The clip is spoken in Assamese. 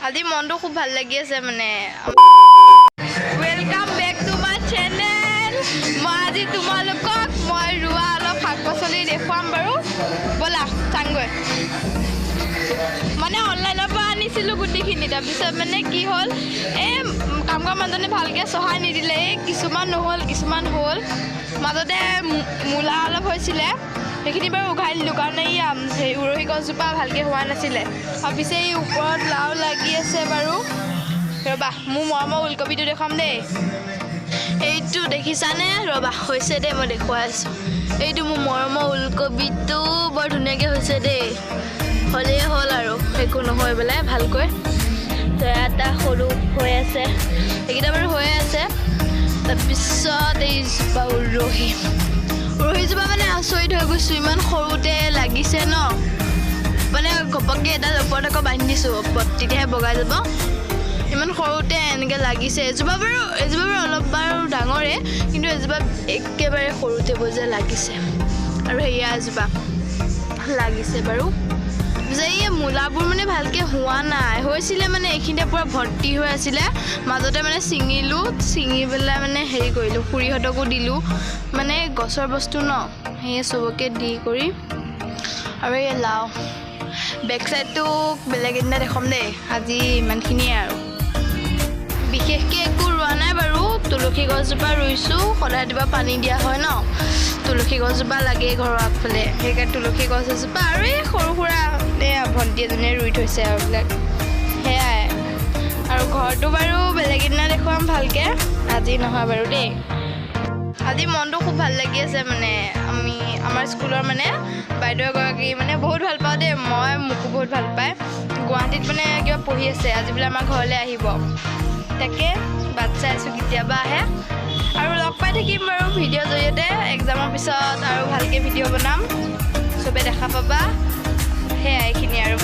আজি মনটো খুব ভাল লাগি আছে মানে welcome back to my channel মই আজি তোমালোকক মই ৰুৱা অলপ শাক পাচলি দেখুৱাম বাৰু বলা চাংগৈ মানে অনলাইনৰ পৰা আনিছিলোঁ গুটিখিনি তাৰপিছত মানে কি হ'ল এই কাম কৰা মানুহজনে ভালকৈ চহাই নিদিলে কিছুমান নহ'ল কিছুমান হ'ল মাজতে মূলা অলপ হৈছিলে সেইখিনি বাৰু উঘাই দিলোঁ কাৰণ এই উৰহি গছজোপা ভালকৈ হোৱা নাছিলে আৰু পিছে এই ওপৰত লাও লাগি আছে বাৰু ৰ'বা মোৰ মৰমৰ ওলকবিটো দেখুৱাম দেই এইটো দেখিছানে ৰ'বা হৈছে দেই মই দেখুৱাই আছোঁ এইটো মোৰ মৰমৰ ওলকবিটো বৰ ধুনীয়াকৈ হৈছে দেই হ'লেই হ'ল আৰু একো নহয় পেলাই ভালকৈ এটা সৰু হৈ আছে এইকেইটা বাৰু হৈয়ে আছে তাৰপিছত এইজোপা উৰহিজোপা মানে আচৰিত হৈ গৈছোঁ ইমান সৰুতে লাগিছে ন মানে ঘপককৈ এটা ওপৰত আকৌ বান্ধি দিছোঁ ওপৰত তেতিয়াহে বগাই যাব ইমান সৰুতে এনেকৈ লাগিছে এজোপা বাৰু অলপ বাৰু ডাঙৰে কিন্তু এজোপা একেবাৰে সৰুতে যে লাগিছে আৰু সেয়া এজোপা লাগিছে বাৰু যে এই মূলাবোৰ মানে ভালকৈ হোৱা নাই হৈছিলে মানে এইখিনিতে পূৰা ভৰ্তি হৈ আছিলে মাজতে মানে ছিঙি পেলাই মানে হেৰি কৰিলোঁ খুৰীহঁতকো দিলোঁ মানে গছৰ বস্তু ন সেয়ে চবকে দি কৰি আৰু এই লাও বেক চাইডটো বেলেগ এদিনা দেখুৱাম দেই আজি ইমানখিনিয়ে আৰু বিশেষকৈ একো ৰোৱা নাই বাৰু তুলসী গছজোপা ৰুইছোঁ সদায় ৰাতিপুৱা পানী দিয়া হয় ন তুলসী গছজোপা লাগেই ঘৰৰ আগফালে সেইকাৰণে তুলসী গছ এজোপা আৰু এই সৰু সুৰা ভণ্টি এজনীয়ে ৰুই থৈছে আৰু এইবিলাক সেয়াই আৰু ঘৰটো বাৰু বেলেগ এদিনা দেখুৱাম ভালকৈ আজি নহয় বাৰু দেই আজি মনটো খুব ভাল লাগি আছে মানে আমাৰ স্কুলৰ মানে বাইদেউ এগৰাকী মানে বহুত ভাল পাওঁ দেই মই মোকো বহুত ভাল পায় গুৱাহাটীত মানে কিবা পঢ়ি আছে আজি বোলে আমাৰ ঘৰলৈ আহিব তাকে বাট চাই আছোঁ কেতিয়াবা আহে আৰু লগ পাই থাকিম বাৰু ভিডিঅ'ৰ জৰিয়তে এক্সামৰ পিছত আৰু ভালকৈ ভিডিঅ' বনাম চবে দেখা পাবা সেয়াই এইখিনি আৰু